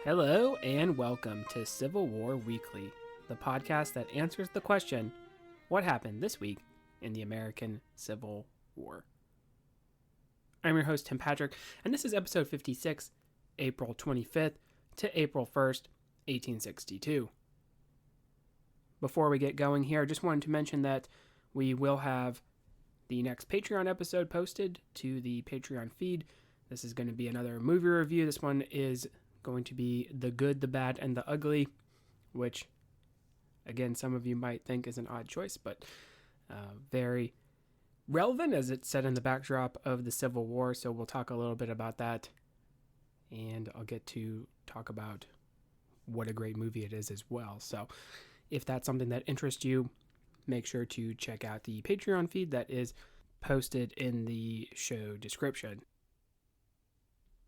Hello and welcome to Civil War Weekly, the podcast that answers the question, what happened this week in the American Civil War? I'm your host, Tim Patrick, and this is episode 56, April 25th to April 1st, 1862. Before we get going here, I just wanted to mention that we will have the next Patreon episode posted to the Patreon feed. This is going to be another movie review. This one is going to be The Good, the Bad, and the Ugly, which, again, some of you might think is an odd choice, but very relevant as it's set in the backdrop of the Civil War. So we'll talk a little bit about that, and I'll get to talk about what a great movie it is as well. So if that's something that interests you, make sure to check out the Patreon feed that is posted in the show description.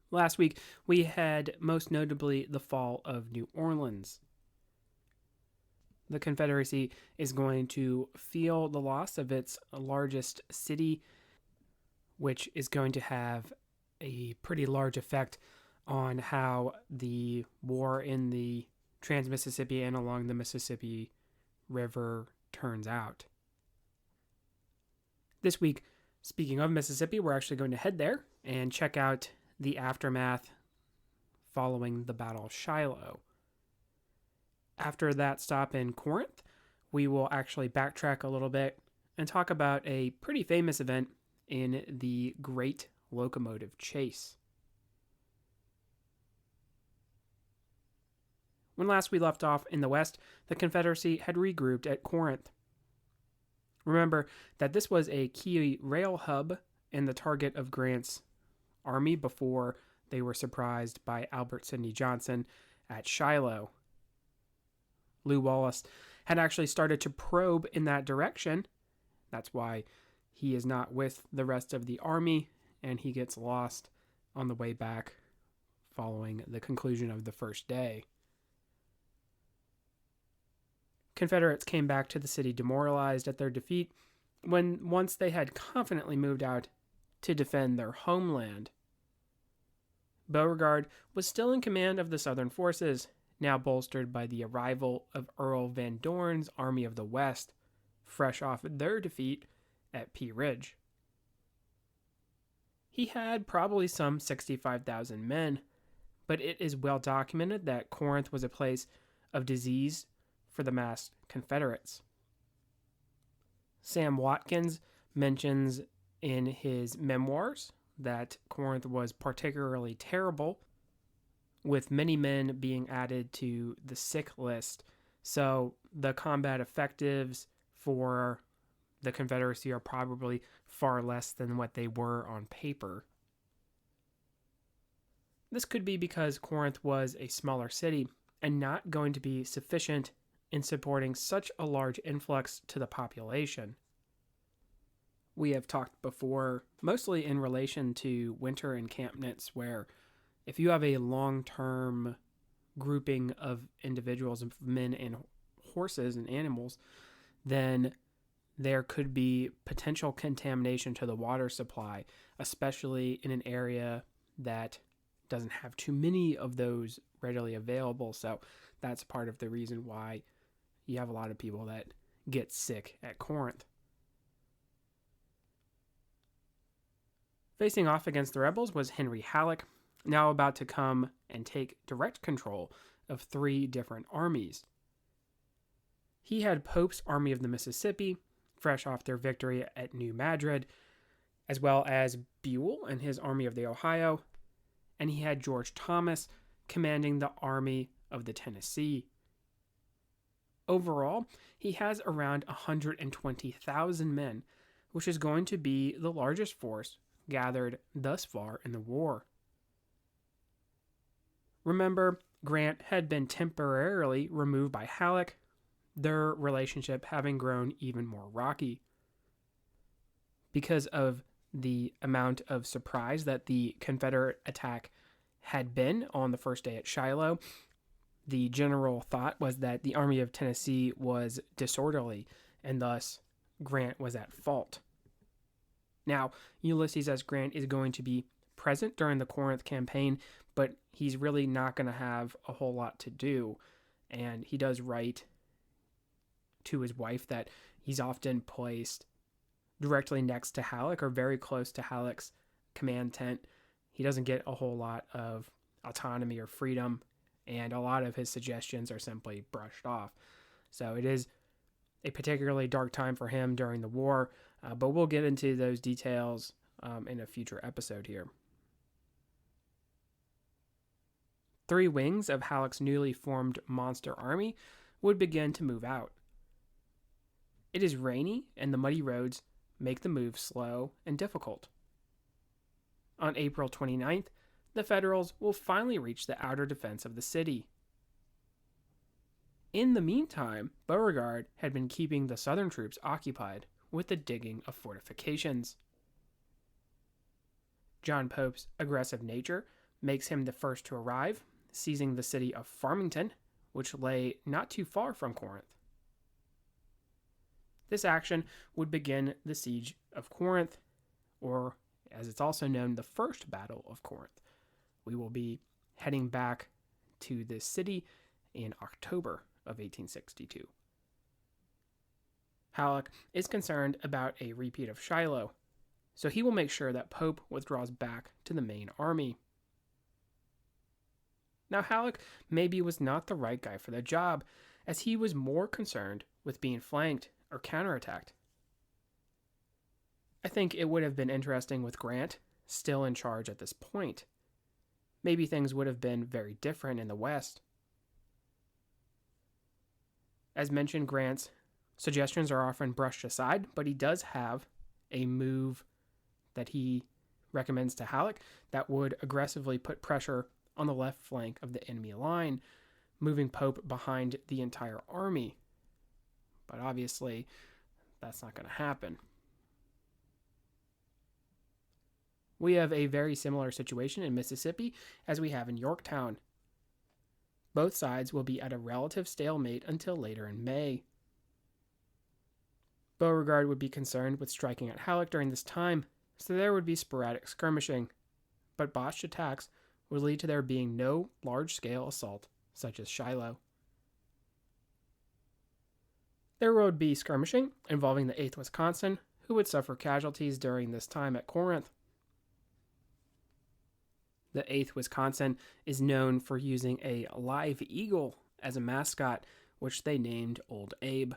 Last week, we had most notably the fall of New Orleans. The Confederacy is going to feel the loss of its largest city, which is going to have a pretty large effect on how the war in the Trans-Mississippi and along the Mississippi River turns out. This week, speaking of Mississippi, we're actually going to head there and check out the aftermath following the Battle of Shiloh. After that stop in Corinth, we will actually backtrack a little bit and talk about a pretty famous event in the Great Locomotive Chase. When last we left off in the West, the Confederacy had regrouped at Corinth. Remember that this was a key rail hub and the target of Grant's army before they were surprised by Albert Sidney Johnston at Shiloh. Lew Wallace had actually started to probe in that direction. That's why he is not with the rest of the army, and he gets lost on the way back following the conclusion of the first day. Confederates came back to the city demoralized at their defeat when once they had confidently moved out to defend their homeland. Beauregard was still in command of the Southern forces, now bolstered by the arrival of Earl Van Dorn's Army of the West, fresh off their defeat at Pea Ridge. He had probably some 65,000 men, but it is well documented that Corinth was a place of disease for the massed Confederates. Sam Watkins mentions in his memoirs that Corinth was particularly terrible, with many men being added to the sick list. So the combat effectives for the Confederacy are probably far less than what they were on paper. This could be because Corinth was a smaller city and not going to be sufficient in supporting such a large influx to the population. We have talked before, mostly in relation to winter encampments, where if you have a long-term grouping of individuals, of men and horses and animals, then there could be potential contamination to the water supply, especially in an area that doesn't have too many of those readily available. So that's part of the reason why you have a lot of people that get sick at Corinth. Facing off against the rebels was Henry Halleck, now about to come and take direct control of 3 different armies. He had Pope's Army of the Mississippi, fresh off their victory at New Madrid, as well as Buell and his Army of the Ohio, and he had George Thomas commanding the Army of the Tennessee. Overall, he has around 120,000 men, which is going to be the largest force gathered thus far in the war. Remember, Grant had been temporarily removed by Halleck, their relationship having grown even more rocky. Because of the amount of surprise that the Confederate attack had been on the first day at Shiloh, the general thought was that the Army of Tennessee was disorderly, and thus Grant was at fault. Now, Ulysses S. Grant is going to be present during the Corinth campaign, but he's really not going to have a whole lot to do. And he does write to his wife that he's often placed directly next to Halleck or very close to Halleck's command tent. He doesn't get a whole lot of autonomy or freedom, and a lot of his suggestions are simply brushed off. So it is a particularly dark time for him during the war, but we'll get into those details in a future episode here. 3 wings of Halleck's newly formed monster army would begin to move out. It is rainy, and the muddy roads make the move slow and difficult. On April 29th, the Federals will finally reach the outer defense of the city. In the meantime, Beauregard had been keeping the Southern troops occupied with the digging of fortifications. John Pope's aggressive nature makes him the first to arrive, seizing the city of Farmington, which lay not too far from Corinth. This action would begin the siege of Corinth, or as it's also known, the First Battle of Corinth. We will be heading back to this city in October of 1862. Halleck is concerned about a repeat of Shiloh, so he will make sure that Pope withdraws back to the main army. Now, Halleck maybe was not the right guy for the job, as he was more concerned with being flanked or counterattacked. I think it would have been interesting with Grant still in charge at this point. Maybe things would have been very different in the West. As mentioned, Grant's suggestions are often brushed aside, but he does have a move that he recommends to Halleck that would aggressively put pressure on the left flank of the enemy line, moving Pope behind the entire army. But obviously, that's not going to happen. We have a very similar situation in Mississippi as we have in Yorktown. Both sides will be at a relative stalemate until later in May. Beauregard would be concerned with striking at Halleck during this time, so there would be sporadic skirmishing, but botched attacks would lead to there being no large-scale assault, such as Shiloh. There would be skirmishing involving the 8th Wisconsin, who would suffer casualties during this time at Corinth. The 8th Wisconsin is known for using a live eagle as a mascot, which they named Old Abe.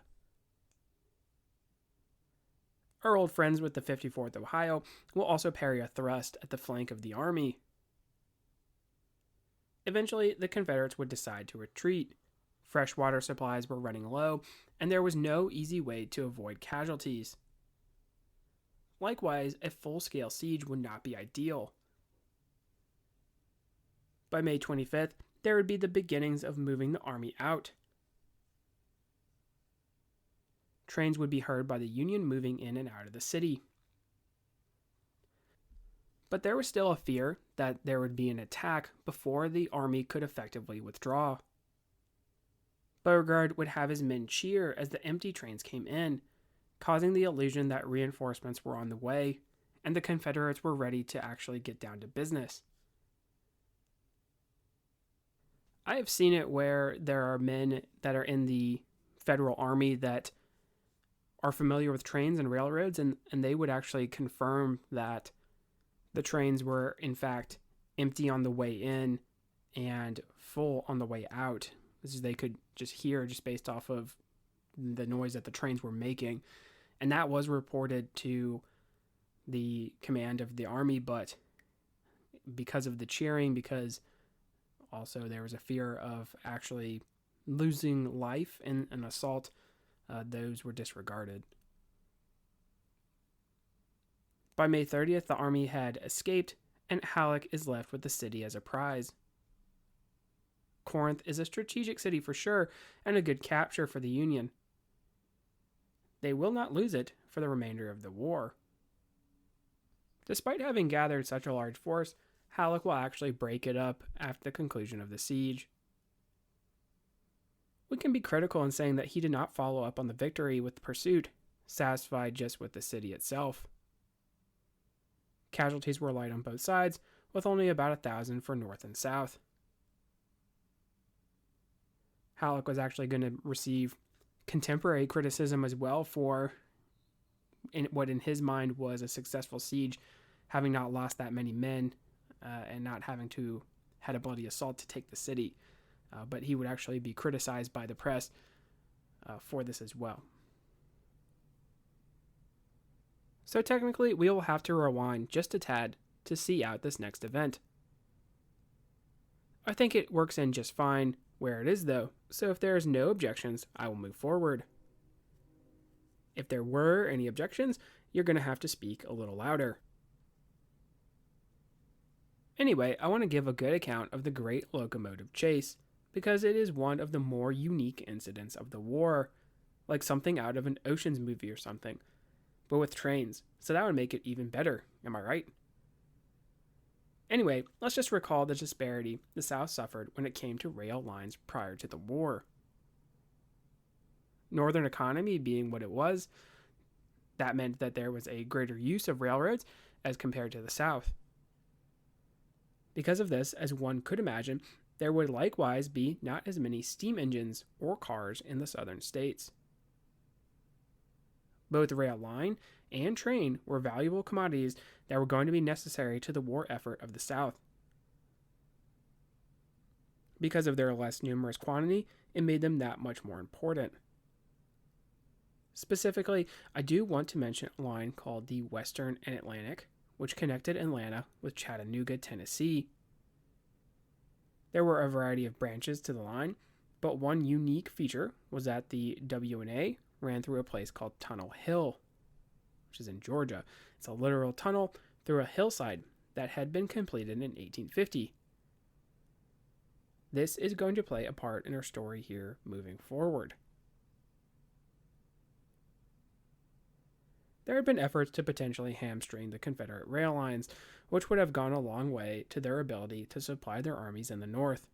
Our old friends with the 54th Ohio will also parry a thrust at the flank of the army. Eventually, the Confederates would decide to retreat. Fresh water supplies were running low, and there was no easy way to avoid casualties. Likewise, a full-scale siege would not be ideal. By May 25th, there would be the beginnings of moving the army out. Trains would be heard by the Union moving in and out of the city. But there was still a fear that there would be an attack before the army could effectively withdraw. Beauregard would have his men cheer as the empty trains came in, causing the illusion that reinforcements were on the way, and the Confederates were ready to actually get down to business. I have seen it where there are men that are in the Federal Army that are familiar with trains and railroads, and they would actually confirm that the trains were, in fact, empty on the way in and full on the way out. This is they could just hear just based off of the noise that the trains were making. And that was reported to the command of the army, but because of the cheering, because also there was a fear of actually losing life in an assault, those were disregarded. By May 30th, the army had escaped, and Halleck is left with the city as a prize. Corinth is a strategic city for sure, and a good capture for the Union. They will not lose it for the remainder of the war. Despite having gathered such a large force, Halleck will actually break it up after the conclusion of the siege. We can be critical in saying that he did not follow up on the victory with pursuit, satisfied just with the city itself. Casualties were light on both sides, with only about 1,000 for North and South. Halleck was actually going to receive contemporary criticism as well for what in his mind was a successful siege, having not lost that many men and not having to had a bloody assault to take the city. But he would actually be criticized by the press for this as well. So technically, we will have to rewind just a tad to see out this next event. I think it works in just fine where it is though, so if there is no objections, I will move forward. If there were any objections, you're going to have to speak a little louder. Anyway, I want to give a good account of the Great Locomotive Chase, because it is one of the more unique incidents of the war, like something out of an Ocean's movie or something, but with trains, so that would make it even better, am I right? Anyway, let's just recall the disparity the South suffered when it came to rail lines prior to the war. Northern economy being what it was, that meant that there was a greater use of railroads as compared to the South. Because of this, as one could imagine, there would likewise be not as many steam engines or cars in the southern states. Both rail line and train were valuable commodities that were going to be necessary to the war effort of the South. Because of their less numerous quantity, it made them that much more important. Specifically, I do want to mention a line called the Western and Atlantic, which connected Atlanta with Chattanooga, Tennessee. There were a variety of branches to the line, but one unique feature was that the W&A ran through a place called Tunnel Hill, which is in Georgia. It's a literal tunnel through a hillside that had been completed in 1850. This is going to play a part in our story here moving forward. There had been efforts to potentially hamstring the Confederate rail lines, which would have gone a long way to their ability to supply their armies in the North.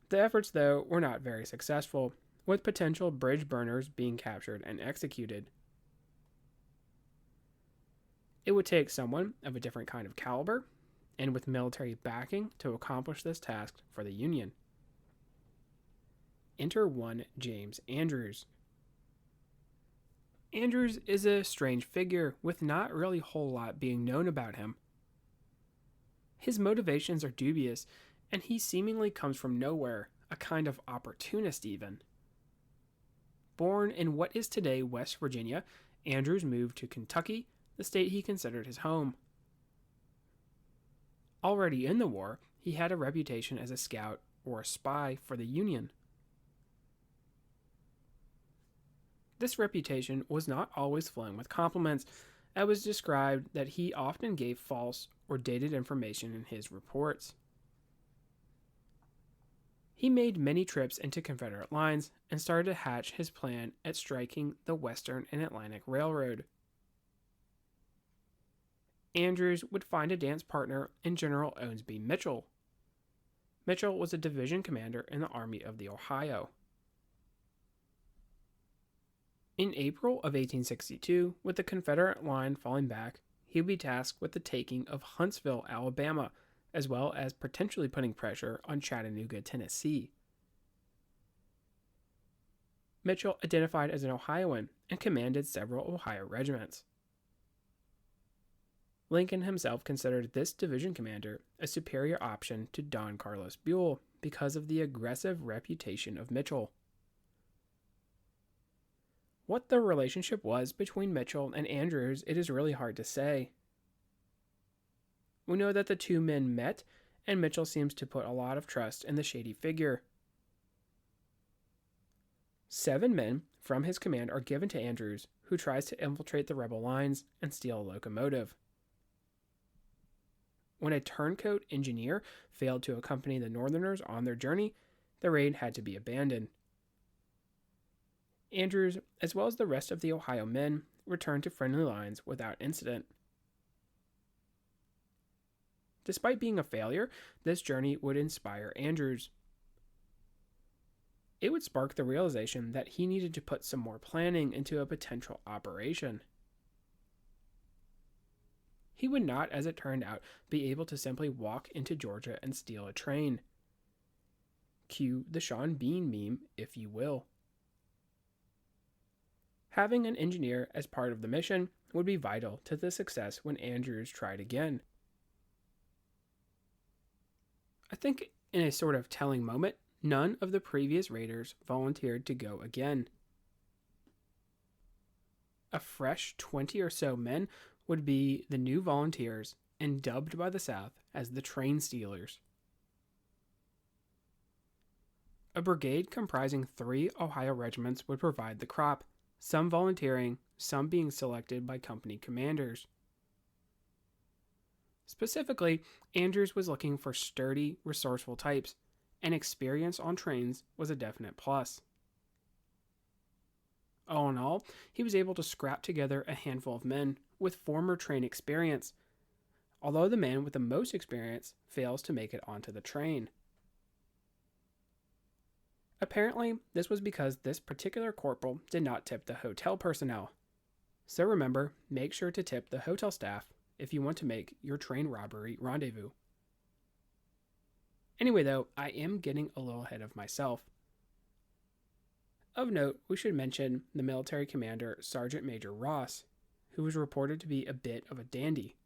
The efforts, though, were not very successful, with potential bridge burners being captured and executed. It would take someone of a different kind of caliber, and with military backing, to accomplish this task for the Union. Enter one James Andrews. Andrews is a strange figure, with not really a whole lot being known about him. His motivations are dubious, and he seemingly comes from nowhere, a kind of opportunist even. Born in what is today West Virginia, Andrews moved to Kentucky, the state he considered his home. Already in the war, he had a reputation as a scout or a spy for the Union. This reputation was not always flowing with compliments. It was described that he often gave false or dated information in his reports. He made many trips into Confederate lines and started to hatch his plan at striking the Western and Atlantic Railroad. Andrews would find a dance partner in General Owensby Mitchell. Mitchell was a division commander in the Army of the Ohio. In April of 1862, with the Confederate line falling back, he would be tasked with the taking of Huntsville, Alabama, as well as potentially putting pressure on Chattanooga, Tennessee. Mitchell identified as an Ohioan and commanded several Ohio regiments. Lincoln himself considered this division commander a superior option to Don Carlos Buell because of the aggressive reputation of Mitchell. What the relationship was between Mitchell and Andrews, it is really hard to say. We know that the two men met, and Mitchell seems to put a lot of trust in the shady figure. 7 men from his command are given to Andrews, who tries to infiltrate the rebel lines and steal a locomotive. When a turncoat engineer failed to accompany the Northerners on their journey, the raid had to be abandoned. Andrews, as well as the rest of the Ohio men, returned to friendly lines without incident. Despite being a failure, this journey would inspire Andrews. It would spark the realization that he needed to put some more planning into a potential operation. he would not, as it turned out, be able to simply walk into Georgia and steal a train. Cue the Sean Bean meme, if you will. Having an engineer as part of the mission would be vital to the success when Andrews tried again. I think in a sort of telling moment, none of the previous raiders volunteered to go again. A fresh 20 or so men would be the new volunteers and dubbed by the South as the Train Stealers. A brigade comprising 3 Ohio regiments would provide the crop, some volunteering, some being selected by company commanders. Specifically, Andrews was looking for sturdy, resourceful types, and experience on trains was a definite plus. All in all, he was able to scrap together a handful of men with former train experience, although the man with the most experience fails to make it onto the train. Apparently, this was because this particular corporal did not tip the hotel personnel. So remember, make sure to tip the hotel staff if you want to make your train robbery rendezvous. Anyway though, I am getting a little ahead of myself. Of note, we should mention the military commander Sergeant Major Ross, who was reported to be a bit of a dandy.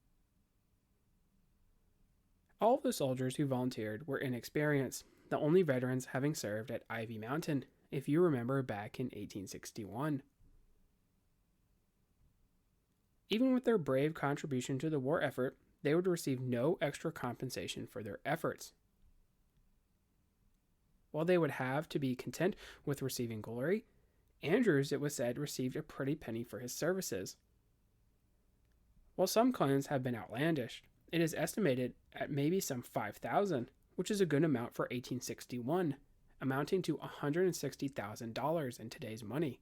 All of the soldiers who volunteered were inexperienced, the only veterans having served at Ivy Mountain, if you remember back in 1861. Even with their brave contribution to the war effort, they would receive no extra compensation for their efforts. While they would have to be content with receiving glory, Andrews, it was said, received a pretty penny for his services. While some claims have been outlandish, it is estimated at maybe some 5,000, which is a good amount for 1861, amounting to $160,000 in today's money.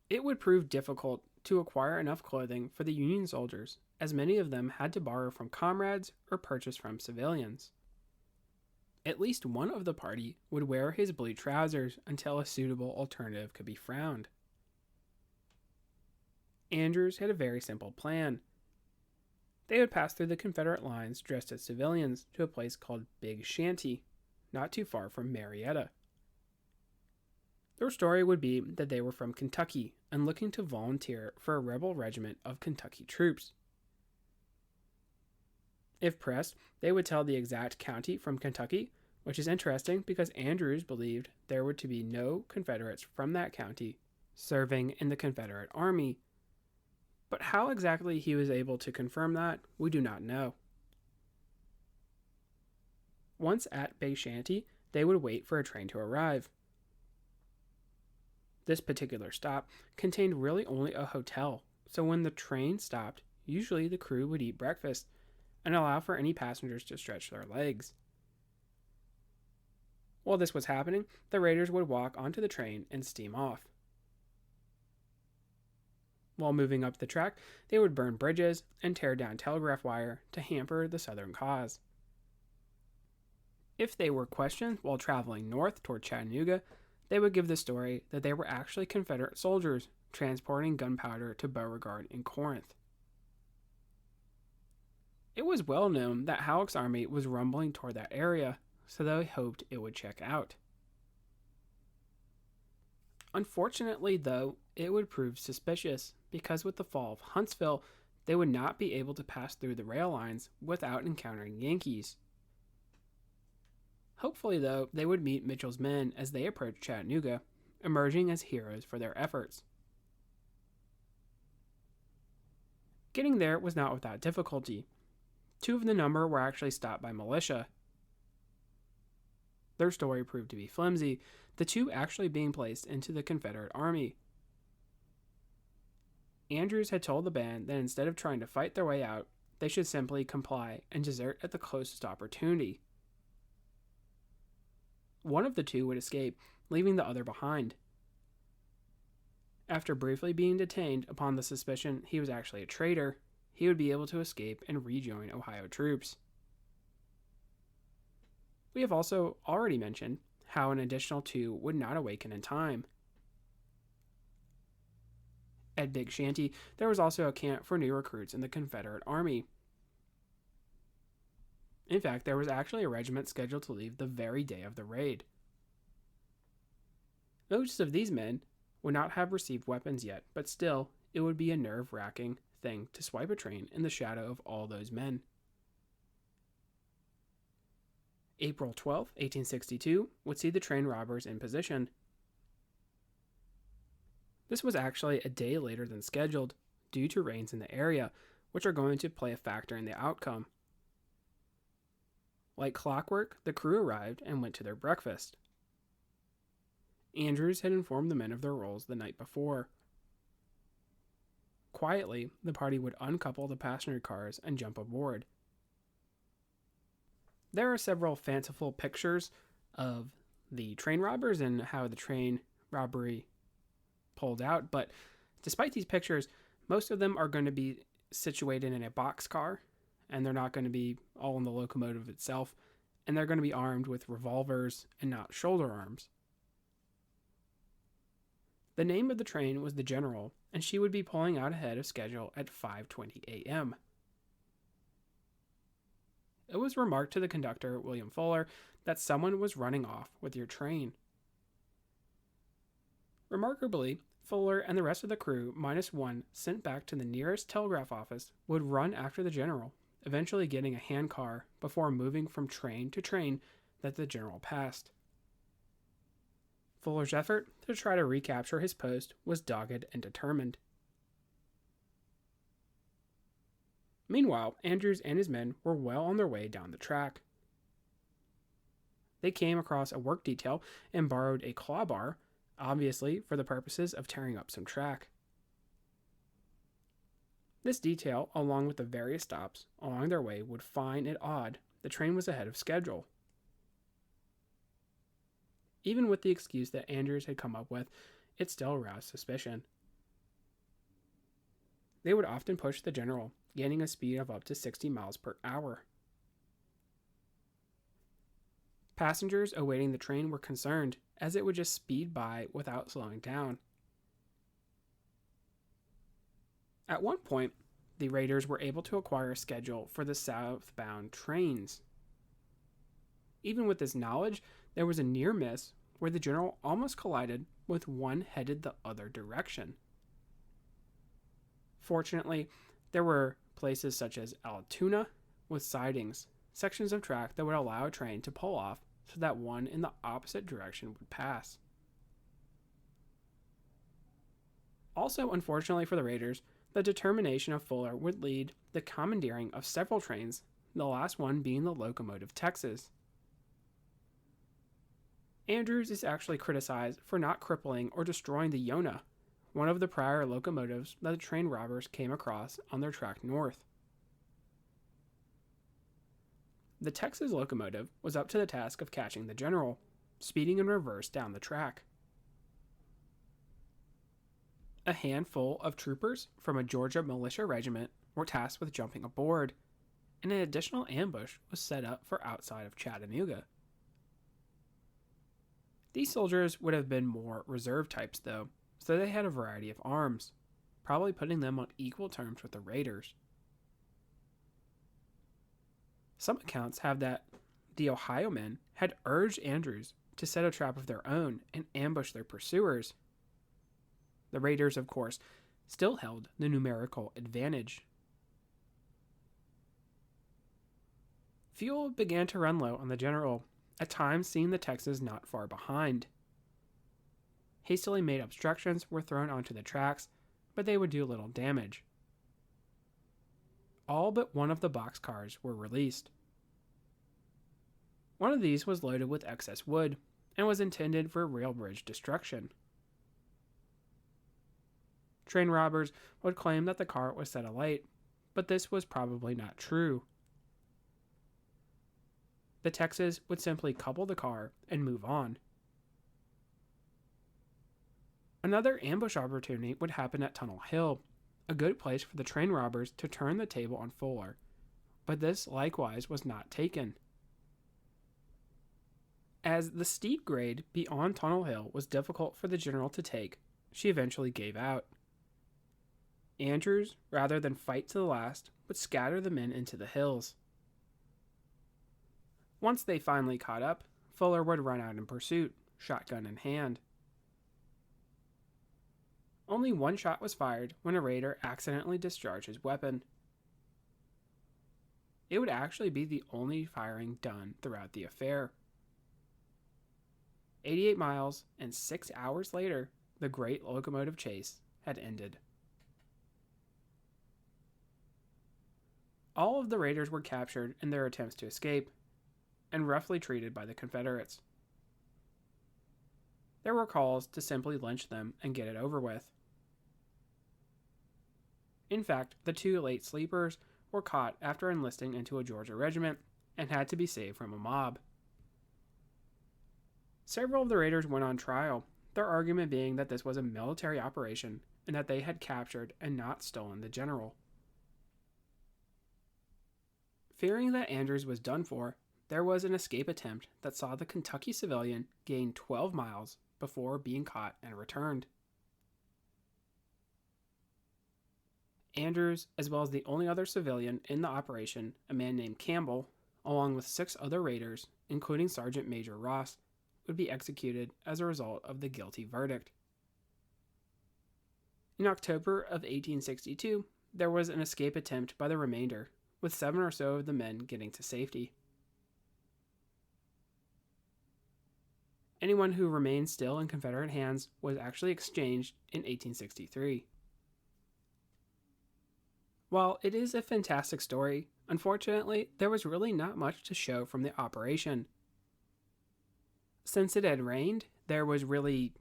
It would prove difficult to acquire enough clothing for the Union soldiers, as many of them had to borrow from comrades or purchase from civilians. At least one of the party would wear his blue trousers until a suitable alternative could be found. Andrews had a very simple plan. They would pass through the Confederate lines dressed as civilians to a place called Big Shanty, not too far from Marietta. Their story would be that they were from Kentucky and looking to volunteer for a rebel regiment of Kentucky troops. If pressed, they would tell the exact county from Kentucky, which is interesting because Andrews believed there were to be no Confederates from that county serving in the Confederate Army. But how exactly he was able to confirm that, we do not know. Once at Big Shanty, they would wait for a train to arrive. This particular stop contained really only a hotel, so when the train stopped, usually the crew would eat breakfast and allow for any passengers to stretch their legs. While this was happening, the raiders would walk onto the train and steam off. While moving up the track, they would burn bridges and tear down telegraph wire to hamper the Southern cause. If they were questioned while traveling north toward Chattanooga, they would give the story that they were actually Confederate soldiers transporting gunpowder to Beauregard in Corinth. It was well known that Halleck's army was rumbling toward that area, so they hoped it would check out. Unfortunately, though, it would prove suspicious because with the fall of Huntsville, they would not be able to pass through the rail lines without encountering Yankees. Hopefully, though, they would meet Mitchell's men as they approached Chattanooga, emerging as heroes for their efforts. Getting there was not without difficulty. 2 of the number were actually stopped by militia. Their story proved to be flimsy, the 2 actually being placed into the Confederate Army. Andrews had told the band that instead of trying to fight their way out, they should simply comply and desert at the closest opportunity. One of the 2 would escape, leaving the other behind. After briefly being detained upon the suspicion he was actually a traitor, he would be able to escape and rejoin Ohio troops. We have also already mentioned how an additional 2 would not awaken in time. At Big Shanty, there was also a camp for new recruits in the Confederate Army. In fact, there was actually a regiment scheduled to leave the very day of the raid. Most of these men would not have received weapons yet, but still, it would be a nerve-wracking thing to swipe a train in the shadow of all those men. April 12, 1862, would see the train robbers in position. This was actually a day later than scheduled, due to rains in the area, which are going to play a factor in the outcome. Like clockwork, the crew arrived and went to their breakfast. Andrews had informed the men of their roles the night before. Quietly, the party would uncouple the passenger cars and jump aboard. There are several fanciful pictures of the train robbers and how the train robbery pulled out, but despite these pictures, most of them are going to be situated in a boxcar, and they're not going to be all in the locomotive itself, and they're going to be armed with revolvers and not shoulder arms. The name of the train was the General, and she would be pulling out ahead of schedule at 5:20 a.m. It was remarked to the conductor, William Fuller, that someone was running off with your train. Remarkably, Fuller and the rest of the crew, minus one sent back to the nearest telegraph office, would run after the General, eventually getting a handcar before moving from train to train that the General passed. Fuller's effort to try to recapture his post was dogged and determined. Meanwhile, Andrews and his men were well on their way down the track. They came across a work detail and borrowed a clawbar, obviously for the purposes of tearing up some track. This detail, along with the various stops along their way, would find it odd the train was ahead of schedule. Even with the excuse that Andrews had come up with, it still aroused suspicion. They would often push the General, gaining a speed of up to 60 miles per hour. Passengers awaiting the train were concerned, as it would just speed by without slowing down. At one point, the raiders were able to acquire a schedule for the southbound trains. Even with this knowledge, there was a near miss where the General almost collided with one headed the other direction. Fortunately, there were places such as Altoona with sidings, sections of track that would allow a train to pull off so that one in the opposite direction would pass. Also, unfortunately for the raiders, the determination of Fuller would lead the commandeering of several trains, the last one being the Locomotive, Texas. Andrews is actually criticized for not crippling or destroying the Yonah, one of the prior locomotives that the train robbers came across on their track north. The Texas locomotive was up to the task of catching the General, speeding in reverse down the track. A handful of troopers from a Georgia militia regiment were tasked with jumping aboard, and an additional ambush was set up for outside of Chattanooga. These soldiers would have been more reserve types, though, so they had a variety of arms, probably putting them on equal terms with the raiders. Some accounts have that the Ohio men had urged Andrews to set a trap of their own and ambush their pursuers. The raiders, of course, still held the numerical advantage. Fuel began to run low on the General, at times seeing the Texas not far behind. Hastily made obstructions were thrown onto the tracks, but they would do little damage. All but one of the boxcars were released. One of these was loaded with excess wood and was intended for rail bridge destruction. Train robbers would claim that the car was set alight, but this was probably not true. The Texas would simply couple the car and move on. Another ambush opportunity would happen at Tunnel Hill, a good place for the train robbers to turn the table on Fuller, but this likewise was not taken. As the steep grade beyond Tunnel Hill was difficult for the General to take, she eventually gave out. Andrews, rather than fight to the last, would scatter the men into the hills. Once they finally caught up, Fuller would run out in pursuit, shotgun in hand. Only one shot was fired when a raider accidentally discharged his weapon. It would actually be the only firing done throughout the affair. 88 miles and 6 hours later, the Great Locomotive Chase had ended. All of the raiders were captured in their attempts to escape, and roughly treated by the Confederates. There were calls to simply lynch them and get it over with. In fact, the two late sleepers were caught after enlisting into a Georgia regiment and had to be saved from a mob. Several of the raiders went on trial, their argument being that this was a military operation and that they had captured and not stolen the general. Fearing that Andrews was done for, there was an escape attempt that saw the Kentucky civilian gain 12 miles before being caught and returned. Andrews, as well as the only other civilian in the operation, a man named Campbell, along with 6 other raiders, including Sergeant Major Ross, would be executed as a result of the guilty verdict. In October of 1862, there was an escape attempt by the remainder, with 7 or so of the men getting to safety. Anyone who remained still in Confederate hands was actually exchanged in 1863. While it is a fantastic story, unfortunately, there was really not much to show from the operation. Since it had rained, there was really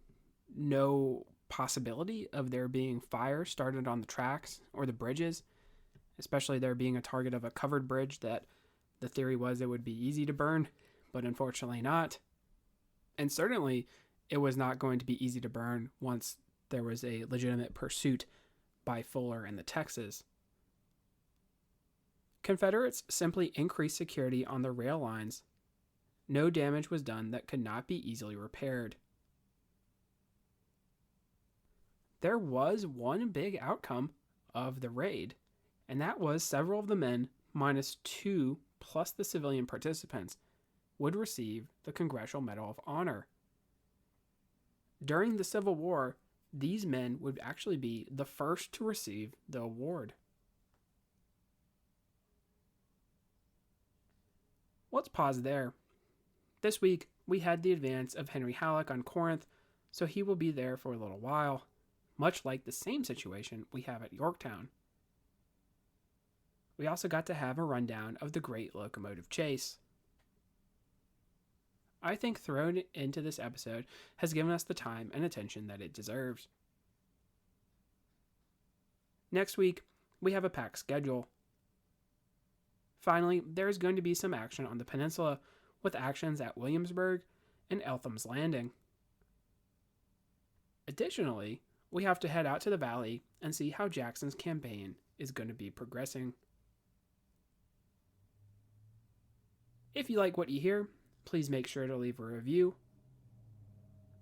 no possibility of there being fire started on the tracks or the bridges, especially there being a target of a covered bridge that the theory was it would be easy to burn, but unfortunately not. And certainly, it was not going to be easy to burn once there was a legitimate pursuit by Fuller and the Texas. Confederates simply increased security on the rail lines. No damage was done that could not be easily repaired. There was one big outcome of the raid, and that was several of the men, minus 2 plus the civilian participants, would receive the Congressional Medal of Honor. During the Civil War, these men would actually be the first to receive the award. Let's pause there. This week, we had the advance of Henry Halleck on Corinth, so he will be there for a little while, much like the same situation we have at Yorktown. We also got to have a rundown of the Great Locomotive Chase. I think thrown into this episode has given us the time and attention that it deserves. Next week, we have a packed schedule. Finally, there is going to be some action on the peninsula, with actions at Williamsburg and Eltham's Landing. Additionally, we have to head out to the valley and see how Jackson's campaign is going to be progressing. If you like what you hear, please make sure to leave a review.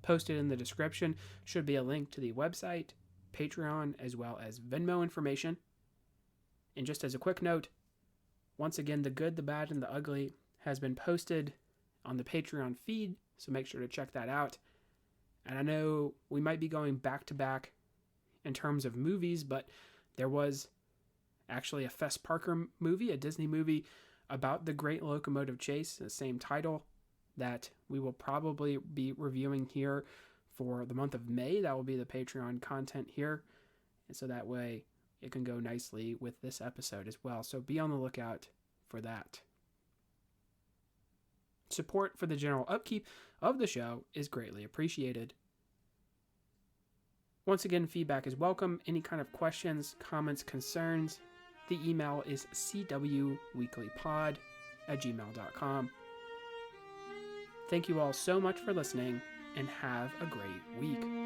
Posted in the description should be a link to the website, Patreon, as well as Venmo information. And just as a quick note, once again, the good, the bad, and the ugly has been posted on the Patreon feed, so make sure to check that out. And I know we might be going back to back in terms of movies, but there was actually a Fess Parker movie, a Disney movie about the Great Locomotive Chase, the same title, that we will probably be reviewing here for the month of May. That will be the Patreon content here, and so that way it can go nicely with this episode as well. So be on the lookout for that. Support for the general upkeep of the show is greatly appreciated. Once again, feedback is welcome. Any kind questions, comments, concerns, the email is cwweeklypod@gmail.com. Thank you all so much for listening, and have a great week.